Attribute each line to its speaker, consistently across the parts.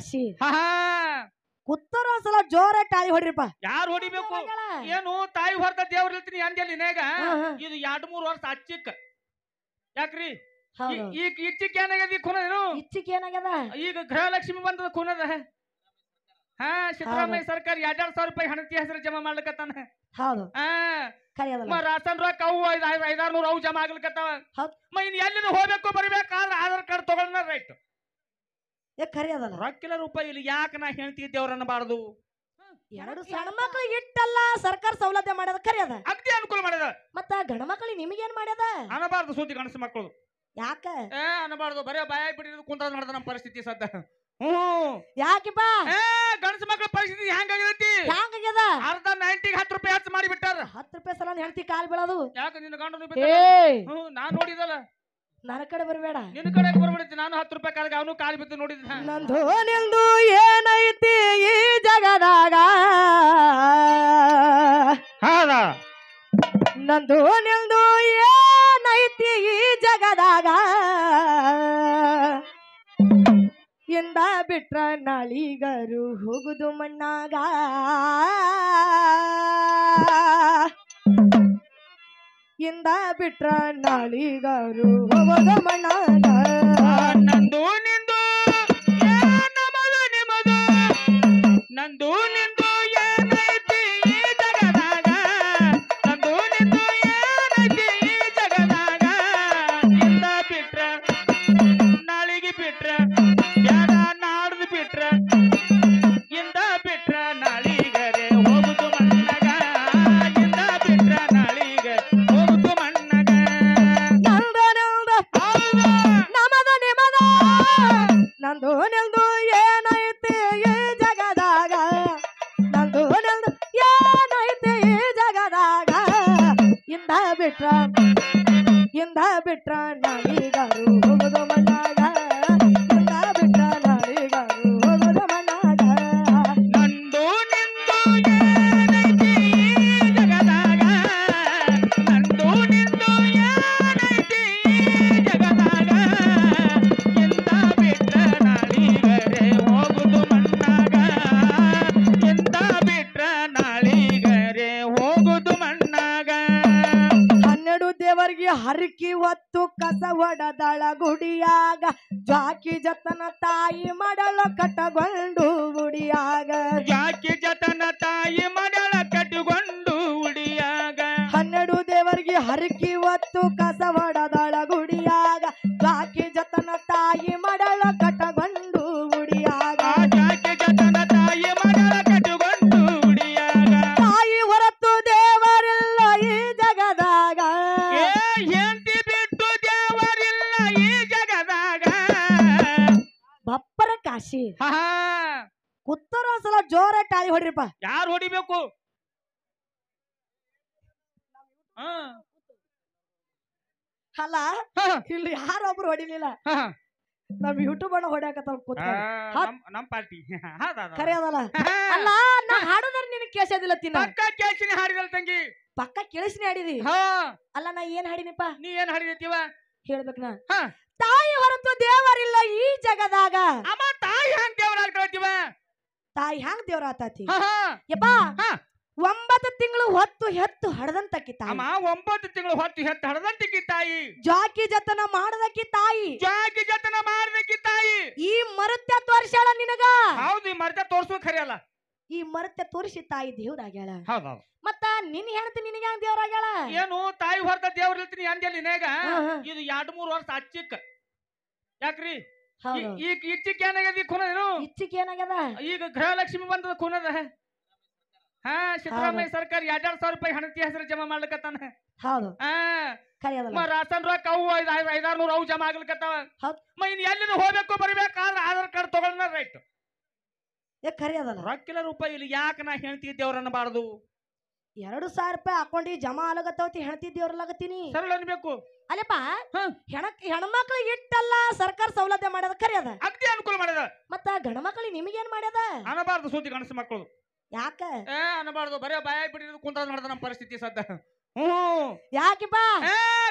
Speaker 1: ಕಾಶಿ
Speaker 2: ಹಾ
Speaker 1: ಕುತ್ತೂರ ಒಂದ್ಸಲ ಜೋರ ಟಾಳಿ ಹೊಡ್ರಿಪ್ಪ.
Speaker 2: ಯಾರು ಹೊಡಿಬೇಕು ಏನು ತಾಯಿ ಹೊರತ ದೇವ್ರ ಇರ್ತೀನಿ ಅಂದೇಲಿ ನೇಗ ಇದು 2-3 ವರ್ಷ ಹಚ್ಚಿಕ್ ಯಾಕ್ರಿ ಈಗ ಇಚ್ಚಿಕ್ ಏನಾಗ್ಯದ ಖುನೇನು
Speaker 1: ಇಚ್ಚಿಕ್ ಏನಾಗ್ಯದ
Speaker 2: ಈಗ ಗೃಹಲಕ್ಷ್ಮಿ ಬಂದದ ಖುನದ ಹಾ ಸಿದ್ದರಾಮಯ್ಯ ಸರ್ಕಾರ 2,000 ರೂಪಾಯಿ ಹಣತಿ ಹೆಸರು ಜಮಾ ಮಾಡ್ಲಿಕತ್ತಾನ.
Speaker 1: ಹೌದು
Speaker 2: ರಾಸನ್ ರೊಕ್ಕ ಅವು 500-600 ಅವು ಜಮಾ ಆಗ್ಲಿಕತ್ತಾವ. ಇನ್ ಎಲ್ಲಿಂದ ಹೋಗ್ಬೇಕು ಬರ್ಬೇಕಾದ್ರೆ ಆಧಾರ್ ಕಾರ್ಡ್ ತಗೊಳ್ನ ರೈಟ್
Speaker 1: ಖರಿ ಅದಲ್ಲ
Speaker 2: ರೊಕ್ಕಿಲ್ಲ ರೂಪಾಯಿ ಇಲ್ಲಿ ಯಾಕೆ ನಾ ಹೇಳ್ತಿದ್ದೇವ್ರ ಅನ್ನಬಾರ್ದು.
Speaker 1: 2 ಸಣ್ಣ ಮಕ್ಳಿಗೆ ಇಟ್ಟಲ್ಲ ಸರ್ಕಾರ ಸೌಲಭ್ಯ ಮಾಡ್ಯದ ಖರಿ ಅದ
Speaker 2: ಅಗ್ದಿ ಅನುಕೂಲ ಮಾಡ್ಯದ.
Speaker 1: ಮತ್ತ ಗಂಡ ಮಕ್ಳಿಗೆ ನಿಮಗೇನ್ ಮಾಡ್ಯದ
Speaker 2: ಅನ್ನಬಾರ್ದು ಸುದ್ದಿ ಗಣಸ ಮಕ್ಕಳು
Speaker 1: ಯಾಕ
Speaker 2: ಅನ್ನಬಾರ್ದು ಬರೇ ಬಾಯ ಬಿಟ್ಟಿದ್ ಕುಂತ ನಡೆದ ನಮ್ಮ ಪರಿಸ್ಥಿತಿ ಸದ್ದ.
Speaker 1: ಯಾಕಿಪ್ಪ
Speaker 2: ಗಣಸ ಮಕ್ಕಳ ಪರಿಸ್ಥಿತಿ ಹೆಂಗಾಗೈತಿ
Speaker 1: ಹ್ಯಾಂಗಾಗ್ಯದ
Speaker 2: ಅರ್ಧ 90ಗೆ 10 ರೂಪಾಯಿ ಹೆಚ್ಚು ಮಾಡಿ ಬಿಟ್ಟಾರ.
Speaker 1: 10 ರೂಪಾಯಿ ಸಲ ಹೇಳ್ತಿ ಕಾಲ್ ಬೀಳೋದು
Speaker 2: ಯಾಕೆ ನಿನ್ನ ಗಂಡ ನಾನ್ ನೋಡಿದಲ್ಲ
Speaker 1: ನನ್ನ ಕಡೆ ಬರಬೇಡ
Speaker 2: ನಿನ್ನ ಕಡೆ ಬರ್ಬಿಡ್ತಿ. ನಾನು 10 ರೂಪಾಯಿ ಕಾಲಿಗೆ ಅವನು ಕಾಲು ಬಿದ್ದು ನೋಡಿದ.
Speaker 1: ನಂದು ನಿಂದು ಏನೈತಿ ಈ ಜಗದಾಗ ನಂದು ನಿಂದು ಏನೈತಿ ಈ ಜಗದಾಗ ಎಂದ ಬಿಟ್ರ ನಾಳಿಗರು ಹೋಗುದು ಮಣ್ಣಾಗ ಇಂದ ಬಿಟ್ರ ನಾಳಿಗರು ಹೋಗುದು ಮಣ್ಣಾಗ
Speaker 2: ನಂದು ನಿಂದು ನಮದು ನಿಮದು ನಂದು ನಿಂದು ಏನೈತಿ ಈ ಜಗದಾಗ ನಂದು ನಿಂದು ಏನೈತಿ ಈ ಜಗದಾಗ ಇಂದ ಬಿಟ್ರ ನಾಳಿಗೆ ಬಿಟ್ರ ಬ್ಯಾಡ ನಾಡ್ದು ಬಿಟ್ರ ಇಂದ ಬಿಟ್ರ ನಾಳಿಗರೆ ಹೋಗುದು ಮಣ್ಣಗ ಇಂದ ಬಿಟ್ರ ನಾಳಿಗ ಹೋಗುದು ಮಣ್ಣಗ
Speaker 1: ನಮದ ನಿಮದ ನಂದು ನಿಲ್ದು ಏನೈತಿ ಈ ಜಗದಾಗ ನಂದು ನಿಲ್ದು ಏನೈತಿ ಈ ಜಗದಾಗ ಇಂದ ಬಿಟ್ರ ನಾಳಿಗರು ಹೋಗುದು ಮಣ್ಣಾಗ ಇಂದ ಬಿಟ್ರ ನಾಳಿಗರು ಹೋಗುದು ಮಣ್ಣಾಗ
Speaker 2: ನಂದು ನಿಂದು ಏನೈತಿ ಈ ಜಗದಾಗ ನಂದು ನಿಂದು ಏನೈತಿ ಈ ಜಗದಾಗ ಇಂದ ಬಿಟ್ರ ನಾಳಿಗರೆ ಹೋಗುದು ಮಣ್ಣಾಗ ಇಂದ ಬಿಟ್ರ ನಾಳಿಗರೆ ಹೋಗುದು ಮಣ್ಣಾಗ
Speaker 1: 12 ದೇವರಿಗೆ ಹರಕಿ ಹೊತ್ತು ಕಸ ಹೊಡದಳ ಗುಡಿಯಾಗ ಜಾಕಿ ಜತನ ತಾಯಿ ಮಾಡಳ ಕಟ್ಟಗೊಂಡು ಉಡಿಯಾಗ
Speaker 2: ಜಾಕಿ ಜತನ ತಾಯಿ ಮಾಡಳ ಕಟ್ಟಿಕೊಂಡು ಉಡಿಯಾಗ
Speaker 1: 12 ದೇವರಿಗೆ ಹರಕಿ ಹೊತ್ತು ಕಸ ಹೊಡದಳ ಗುಡಿಯಾಗ ಜಾಕಿ ಜತನ ತಾಯಿ ಮಾಡಳ ಕಟ್ಟಗೊಂಡು ಉಡಿಯಾಗ
Speaker 2: ಜಾಕಿ ಜತನ ತಾಯಿ ಮಾಡಳ ಕಟ್ಟಿಕೊಂಡು ಉಡಿಯಾಗ
Speaker 1: ತಾಯಿ ಹೊರತು ದೇವರಿಲ್ಲ ಈ ಜಗದಾಗ
Speaker 2: ಹೆಂಡತಿ ಬಿಟ್ಟು ದೇವರಿಲ್ಲ ಈ ಜಗದಾಗ
Speaker 1: ಬಪ್ಪರ ಕಾಶಿ ಕುತ್ತೂರ ಒಂದ್ಸಲ ಜೋರ ಟಾಳಿ ಹೊಡ್ರಿಪ್ಪ.
Speaker 2: ಯಾರು ಹೊಡಿಬೇಕು
Speaker 1: ಅಲ್ಲ ಇಲ್ಲಿ ಯಾರೊಬ್ರು ಹೊಡಿಲಿಲ್ಲ ನಮ್ ಯೂಟ್ಯೂಬ್ ಅಣ್ಣ ಹೊಡ್ಯಾಕತ್ತ
Speaker 2: ನಮ್ ಪಾರ್ಟಿ
Speaker 1: ಖರೆ ಅದಲ್ಲ ಅಲ್ಲ ನಾ ಹಾಡೋದ್ರ ನಿನ್ ಕೇಳಿಸೋದಿಲ್ಲ ತಿನ್ನ
Speaker 2: ಪಕ್ಕ ಕೇಳಿಸಿನಿ ಹಾಡಿದಲ್ ತಂಗಿ
Speaker 1: ಪಕ್ಕ ಕೇಳಿಸಿನಿ ಹಾಡಿದಿ ಅಲ್ಲ ನಾ ಏನ್ ಹಾಡಿನಿಪ್ಪ
Speaker 2: ನೀ ಏನ್ ಹಾಡಿದೀವ
Speaker 1: ಹೇಳ್ಬೇಕ ನಾ ತಾಯಿ ಹೊರತು ದೇವರಿಲ್ಲ ಈ ಜಗದಾಗ
Speaker 2: ಅಮ್ಮ ತಾಯಿ ಹ್ಯಾಂಗ ದೇವರ ಆಗ್ತೀವ
Speaker 1: ತಾಯಿ ಹ್ಯಾಂಗ ದೇವ್ರ ಆತಾತಿ ಯಪ್ಪಾ 9 ತಿಂಗಳು ಹೊತ್ತು ಹೆತ್ತು ಹಡದಂತಕ್ಕಿ ತಾಯಿ
Speaker 2: ಅಮ್ಮ 9 ತಿಂಗಳು ಹೊತ್ತು ಹೆತ್ತು ಹಡದಂತಕ್ಕಿ ತಾಯಿ
Speaker 1: ಜಾಕಿ ಜತನ ಮಾಡದಕ್ಕಿ ತಾಯಿ
Speaker 2: ಜಾಕಿ ಜತನ ಮಾಡದಕ್ಕಿ ತಾಯಿ
Speaker 1: ಈ ಮರತ್ಯ ತೋರ್ಸ್ಯಾಳ ನಿನಗ
Speaker 2: ಹೌದು ಈ ಮರ್ತ ತೋರ್ಸೋ ಖರೆ ಅಲ್ಲ
Speaker 1: ಈ ಮರತ್ಯ ತೋರಿಸಿ ತಾಯಿ ದೇವ್ರಾಗ್ಯಾಳ
Speaker 2: ಹೌದೌದು
Speaker 1: ಮತ್ತ ನಿನ್ ಹೇಳ್ತಿ ನಿನಗೆ ಹ್ಯಾಂಗ ದೇವ್ರಾಗ್ಯಾಳ
Speaker 2: ಏನು ತಾಯಿ ಹೊರತ ದೇವ್ರ ಇರ್ತೀನಿ ಅಂದೇಲಿ ನೇಗ ಇದು 2-3 ವರ್ಷ ಹಚ್ಚಿಕ್ ಯಾಕ್ರಿ ಈಗ ಇಚ್ಚಿಕ್ ಏನಾಗ್ಯದ ಖುನೇನು
Speaker 1: ಇಚ್ಚಿಕ್ ಏನಾಗ್ಯದ
Speaker 2: ಈಗ ಗೃಹಲಕ್ಷ್ಮಿ ಬಂದದ ಖುನದ ಸಿದ್ದರಾಮಯ್ಯ ಸರ್ಕಾರ 2,000 ರೂಪಾಯಿ ಹಣತಿ ಹೆಸರು ಜಮಾ ಮಾಡ್ಲಿಕತ್ತಾನ.
Speaker 1: ಹೌದು
Speaker 2: ರಾಸನ್ ರೊಕ್ಕ ಅವು 500-600 ಅವು ಜಮಾ ಆಗ್ಲಿಕತ್ತಾವ. ಇನ್ ಎಲ್ಲಿಂದ ಹೋಗ್ಬೇಕು ಬರ್ಬೇಕಾದ್ರೆ ಆಧಾರ್ ಕಾರ್ಡ್ ತಗೊಳ್ನ ರೈಟ್ ರೊಕ್ಕಿಲ್ಲ ರೂಪಾಯಿ ಇಲ್ಲಿ ಯಾಕೆ ನಾ ಹೇಳ್ತಿದ್ದೇವ್ರ ಅನ್ನಬಾರ್ದು.
Speaker 1: 2,000 ರೂಪಾಯಿ ಅಕೌಂಟಿಗೆ ಜಮಾ ಆಗತ್ತವತಿ ಹೆಣ್ತಿದ್ದೇವ್ರಲಾಗತ್ತೀನಿ
Speaker 2: ಸರಳ ಅನ್ಬೇಕು
Speaker 1: ಅಲ್ಲಪ್ಪ ಹೆಣ್ಮಕ್ಳಿಗೆ ಇಟ್ಟಲ್ಲ ಸರ್ಕಾರ ಸೌಲಭ್ಯ ಮಾಡ್ಯದ ಖರಿ ಅದ
Speaker 2: ಅಗ್ದಿ ಅನುಕೂಲ ಮಾಡ್ಯದ.
Speaker 1: ಮತ್ತ ಗಂಡ ಮಕ್ಳಿಗೆ ನಿಮಗೇನ್ ಮಾಡ್ಯದ
Speaker 2: ಅನ್ನಬಾರ್ದು ಸುದ್ದಿ ಗಣಸ ಮಕ್ಕಳು
Speaker 1: ಯಾಕ
Speaker 2: ಅನ್ನಬಾರ್ದು ಬರೇ ಬಾಯ ಬಿಟ್ಟಿದ್ ಕುಂತ ನಡೆದ ನಮ್ಮ ಪರಿಸ್ಥಿತಿ ಸದ್ದ.
Speaker 1: ಯಾಕಿಪ್ಪ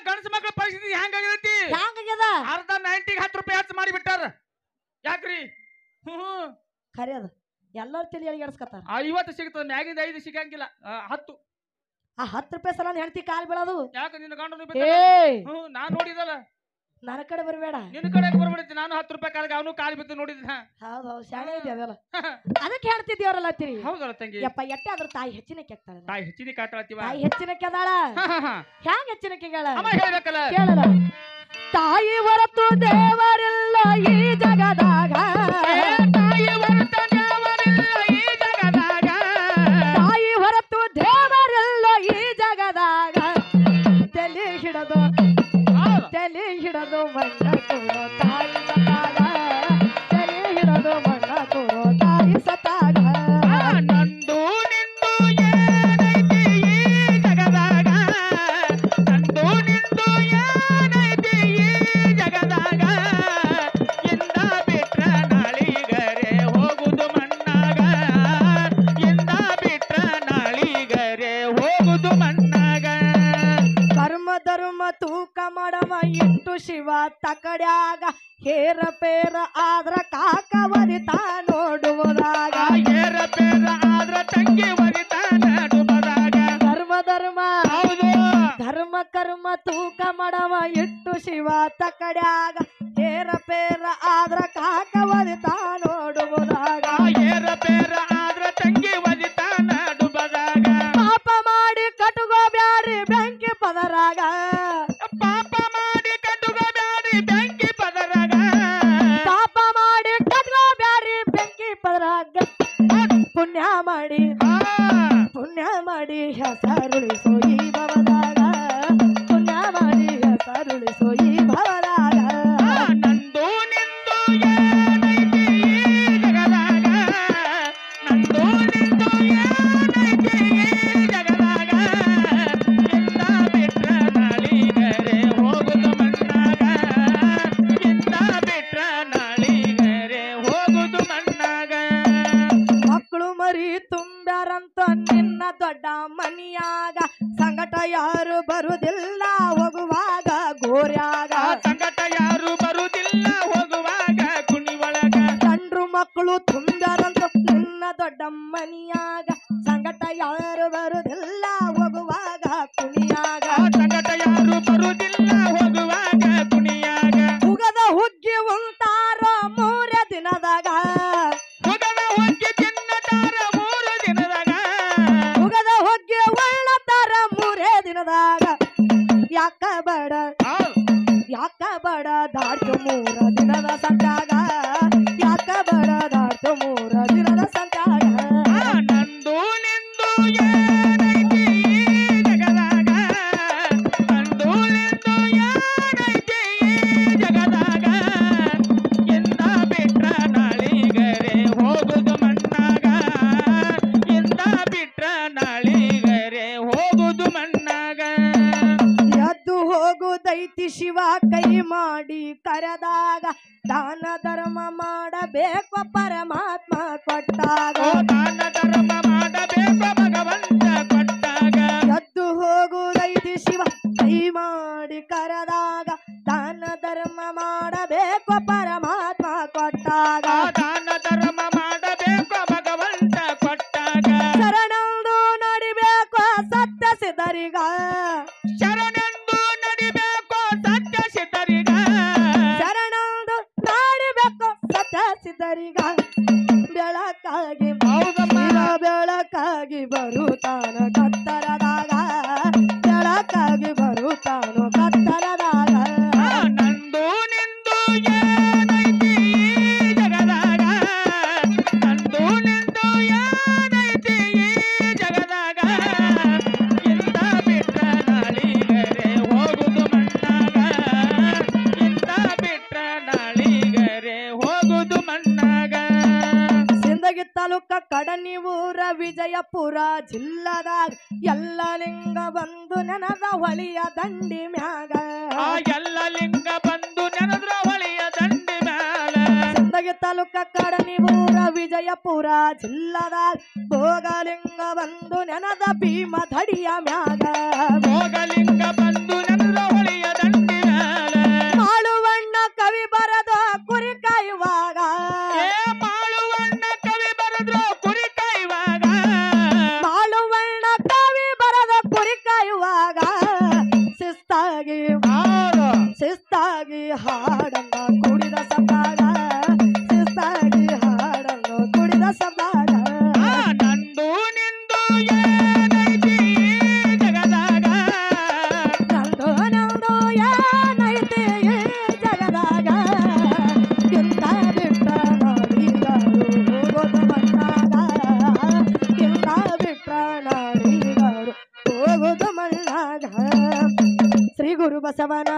Speaker 2: ಗಣಸ ಮಕ್ಕಳ ಪರಿಸ್ಥಿತಿ ಹೆಂಗಾಗೈತಿ
Speaker 1: ಹ್ಯಾಂಗಾಗ್ಯದ
Speaker 2: ಅರ್ಧ 90ಗೆ 10 ರೂಪಾಯಿ ಹೆಚ್ಚು ಮಾಡಿ ಬಿಟ್ಟಾರ. ಯಾಕ್ರಿ
Speaker 1: ಖರೆ ಅದ ಎಲ್ಲರೂ ತಲೆ ಎಳಿಗಾಡ್ಸ್ಕತ್ತಾರ
Speaker 2: 50 ಸಿಗ್ತದ ಮ್ಯಾಗಿಂದ 5 ಸಿಗಂಗಿಲ್ಲ 10
Speaker 1: ಆ 10 ರೂಪಾಯಿ ಸಲ ಹೆಂಡತಿ ಕಾಲ್ ಬೀಳೋದು
Speaker 2: ಯಾಕೆ ನಿನ್ನ ಗಂಡನ
Speaker 1: ಏ
Speaker 2: ನಾನ್ ನೋಡಿದಲ್ಲ
Speaker 1: ನನ್ನ ಕಡೆ ಬರಬೇಡ
Speaker 2: ನಿನ್ನ ಕಡೆ ಬರ್ಬಿಡ್ತಿ ನಾನು 10 ರೂಪಾಯಿ ಕಾಲಿಗೆ ಅವನು ಕಾಲ್ ಬಿದ್ದು ನೋಡಿದ್ದ
Speaker 1: ಹೌದು ಶಾಣೆ ಇದೆ ಅದೆಲ್ಲ ಅದಕ್ಕೆ ಹೇಳ್ತಿದ್ದೀವ್ರಲ್ಲ ತಿರಿ
Speaker 2: ಹೌದಲ್ಲ ತಂಗಿ
Speaker 1: ಯಪ್ಪ ಎಟ್ಟೆ ಆದ್ರೂ ತಾಯಿ ಹೆಚ್ಚಿನ ಕೆಕ್ತಾಳ
Speaker 2: ತಾಯಿ ಹೆಚ್ಚಿನ ಕಾಟಾಳ್ತೀವ
Speaker 1: ತಾಯಿ ಹೆಚ್ಚಿನ ಕೆದಾಳ ಹ್ಯಾಂಗ ಹೆಚ್ಚಿನ ಕೆಗಳ
Speaker 2: ಅಮ್ಮ ಹೇಳ್ಬೇಕಲ್ಲ
Speaker 1: ಕೇಳಲ್ಲ ತಾಯಿ ಹೊರತು ದೇವರಿಲ್ಲ ಈ ಜಗದಾಗ
Speaker 2: ತಾಯಿ ಹೊರತು ದೇವರಿಲ್ಲ ಈ ಜಗದಾಗ
Speaker 1: ತಾಯಿ ಹೊರತು ದೇವರಿಲ್ಲ ಈ ಜಗದಾಗ ತಲೆ ಹಿಡದು ಮಣ್ಣ ತೋರೋ ತಾಯಿ ಸತಾಗ ತಲೆ ಹಿಡದು ಮಣ್ಣ ತೋರೋ ತಾಯಿ ಸತಾಗ
Speaker 2: ನಂದು ನಿಂದು ಏನೈತಿ ಈ ಜಗದಾಗ ನಂದು ನಿಂದು ಏನೈತಿ ಈ ಜಗದಾಗ ಇಂದ ಬಿಟ್ರ ನಾಳಿಗರೆ ಹೋಗುದು ಮಣ್ಣಾಗ ಇಂದ ಬಿಟ್ರ ನಾಳಿಗರೆ ಹೋಗುದು ಮಣ್ಣಾಗ
Speaker 1: ಕರ್ಮ ಧರ್ಮ ತೂಕ ಮಾಡವ ಇಟ್ಟು ಶಿವ ತಕಡ್ಯಾಗ ಹೇರ ಪೇರ ಆದ್ರ ಕಾಕ ಒದಿತಾ ನೋಡುವುದಾಗ
Speaker 2: ಏರ ಪೇರ ಆದ್ರ ತಂಗಿ ಒದಿತಾ ನೋಡುವುದಾಗ
Speaker 1: ಧರ್ಮ
Speaker 2: ಹೌದು
Speaker 1: ಧರ್ಮ ಕರ್ಮ ತೂಕ ಮಾಡವ ಇಟ್ಟು ಶಿವ ತಕಡ್ಯಾಗ ಹೇರ ಪೇರ ಆದ್ರ ಕಾಕ ಒದಿತಾ ನೋಡುವುದಾಗ
Speaker 2: ಏರ ಪೇರ ಆದ್ರ ತಂಗಿ ಒದಿತಾ ನೋಡುವುದಾಗ
Speaker 1: ಪಾಪ ಮಾಡಿ ಕಟುಗೋ ಬ್ಯಾರಿ ಬೆಂಕಿ ಪದರಾಗ
Speaker 2: ಪಾಪ ಮಾಡಿ ಕಟುಗೋ ಬ್ಯಾರಿ ಬೆಂಕಿ ಪದರಾಗ
Speaker 1: ಪಾಪ ಮಾಡಿ ಕಟುಗೋ ಬ್ಯಾರಿ ಬೆಂಕಿ ಪದರಾಗ ಪುಣ್ಯ ಮಾಡಿ ಹೆಸರುಳಿಸೋ ಈ ಭವದಾಗ ಪುಣ್ಯ ಮಾಡಿ ಹೆಸರುಳಿಸೋ ಈ ಭವದಾಗ
Speaker 2: ನಂದು ನಿಂದು ಏನೈತಿ ಈ ಜಗದಾಗ ನಂದು ನಿಂದು ಏನೈತಿ ಈ ಜಗದಾಗ ಇಂದ ಬಿಟ್ರ ನಾಳಿಗರೆ ಹೋಗುದು ಮಣ್ಣಾಗ ಇಂದ ಬಿಟ್ರ ನಾಳಿಗರೆ ಹೋಗುದು ಮಣ್ಣಾಗ
Speaker 1: ಮಕ್ಕಳು ಮರಿ ತುಂಬ್ಯಾರಂತ ನಿನ್ನ ದೊಡ್ಡ ಮನಿಯಾಗ ಸಂಗಟ ಯಾರು ಬರುದಿಲ್ಲ ಹೋಗುವಾಗ ಗೋರ್ಯಾಗ
Speaker 2: ಸಂಕಟ ಯಾರು ಬರುದಿಲ್ಲ ಹೋಗುವಾಗ ಕುಣಿ ಒಳಗ
Speaker 1: ಗಂಡ್ರು ಮಕ್ಕಳು ತುಂಬ್ಯಾರಂತ ನಿನ್ನ ದೊಡ್ಡ ಮನಿಯಾಗ ಸಂಗಟ ಯಾರು ಬರುದಿಲ್ಲ ಹೋಗುವಾಗ ಕುಣಿಯಾಗ
Speaker 2: ಸಂಕಟ ಯಾರು ಬರುದಿಲ್ಲ ಹೋಗುವಾಗ ಕುಣಿಯಾಗ
Speaker 1: ಹುಗದ ಹುಗ್ಗಿ ಉಂಟಾರೋ 3 ದಿನದಾಗ
Speaker 2: ಹುಗದ ಹೊಕ್ಕಿ ತಿನ್ನತಾರ 3 ದಿನದಾಗ
Speaker 1: ಹುಗದ ಹುಗ್ಗಿ ಉಳ್ಳತಾರ 3 ದಿನದಾಗ ಯಾಕ ಬಡ ದಾಡ್ತು 3 ದಿನದ ಸಂತಾಗ ಯಾಕ ಬಡ ದಾಡ್ತು 3 ದಿನದ ಸಂತಾಗ
Speaker 2: ನಂದು ನಿಂದು ಏನೈತಿ ಈ ಜಗದಾಗ ನಂದು ನಿಂದು ಏನೈತಿ ಈ ಜಗದಾಗ ಇಂದ ಬಿಟ್ರ ನಾಳಿಗರೆ ಹೋಗುದು ಮಣ್ಣಾಗ ಇಂದ ಬಿಟ್ರ ನಾಳಿಗರೆ ಹೋಗುದು ಮಣ್ಣಾಗ
Speaker 1: ಎದ್ದು ಹೋಗುದೈತಿ ಶಿವ ಕೈ ಮಾಡಿ ಕರೆದಾಗ ದಾನ ಧರ್ಮ ಮಾಡಬೇಕು ಪರಮಾತ್ಮ ಕೊಟ್ಟಾಗ
Speaker 2: ದಾನ ಧರ್ಮ ಮಾಡಬೇಕು ಭಗವಂತ ಕೊಟ್ಟಾಗ
Speaker 1: ಎದ್ದು ಹೋಗುದೈತಿ ಶಿವ ಕೈ ಮಾಡಿ ಕರೆದಾಗ ದಾನ ಧರ್ಮ ಮಾಡಬೇಕು ಪರಮಾತ್ಮ ಕೊಟ್ಟಾಗ
Speaker 2: ದಾನ ಧರ್ಮ ಮಾಡಬೇಕು ಭಗವಂತ ಕೊಟ್ಟಾಗ
Speaker 1: ಶರಣಂದು ನಡಿಬೇಕು ಸತ್ಯ ಸಿದ್ಧರಿಗ
Speaker 2: ಶರಣೆಂದು ನಡಿಬೇಕು ಸತ್ಯ ಸಿದ್ಧರಿಗ
Speaker 1: ಶರಣಂದು ನಡಿಬೇಕು ಸತ್ಯ ಸಿದ್ಧರಿಗ ಬೆಳಕಾಗಿ
Speaker 2: ಹೌದಮ್ಮ
Speaker 1: ಬೆಳಕಾಗಿ ಬರುತ್ತಾನ ಕತ್ತರದಾಗ ಬೆಳಕಾಗಿ ಬರುತ್ತಾನೋ ಕತ್ತರದಾಗ
Speaker 2: ನಂದು ನಿಂದು ಏನೈತಿ ಈ ಜಗದಾಗ ನಂದು ನಿಂದು ಏನೈತಿ ಈ ಜಗದಾಗ ಇಂದ ಬಿಟ್ರ ನಾಳಿಗರೆ ಹೋಗುದು ಮಣ್ಣಾಗ ಇಂದ ಬಿಟ್ರ ನಾಳಿಗರೆ ಹೋಗುದು ಮಣ್ಣಾಗ
Speaker 1: ಸಿಂದಗಿ ತಾಲೂಕ ಕಡನಿ ಊರ ವಿಜಯಪುರ ಜಿಲ್ಲದಾಗ ಎಲ್ಲ ಲಿಂಗ ಬಂದು ನೆನದ ಹೊಳಿಯ ದಂಡಿ ಮ್ಯಾಗ
Speaker 2: ಎಲ್ಲ ಲಿಂಗ ಬಂದು ನೆನದ್ರ ಹೊಳಿಯ ದಂಡಿ ಮ್ಯಾಲ
Speaker 1: ಸಿಂದಗಿ ತಾಲೂಕ ಕಡನಿ ಊರ ವಿಜಯಪುರ ಜಿಲ್ಲದಾಗ ಭೋಗಲಿಂಗ ಬಂದು ನೆನದ ಭೀಮ ಧಡಿಯ ಮ್ಯಾಗ
Speaker 2: ಭೋಗಲಿಂಗ ಬಂದು ನೆನದ್ರ ಹೊಳಿಯ ದಂಡಿ ಮ್ಯಾಲ
Speaker 1: ಮಾಳುವಣ್ಣ ಕವಿ ಬರದ ಕುರಿ ಕಾಯುವಾಗ
Speaker 2: ಮಾಳುವಣ್ಣ
Speaker 1: ಬಸವನ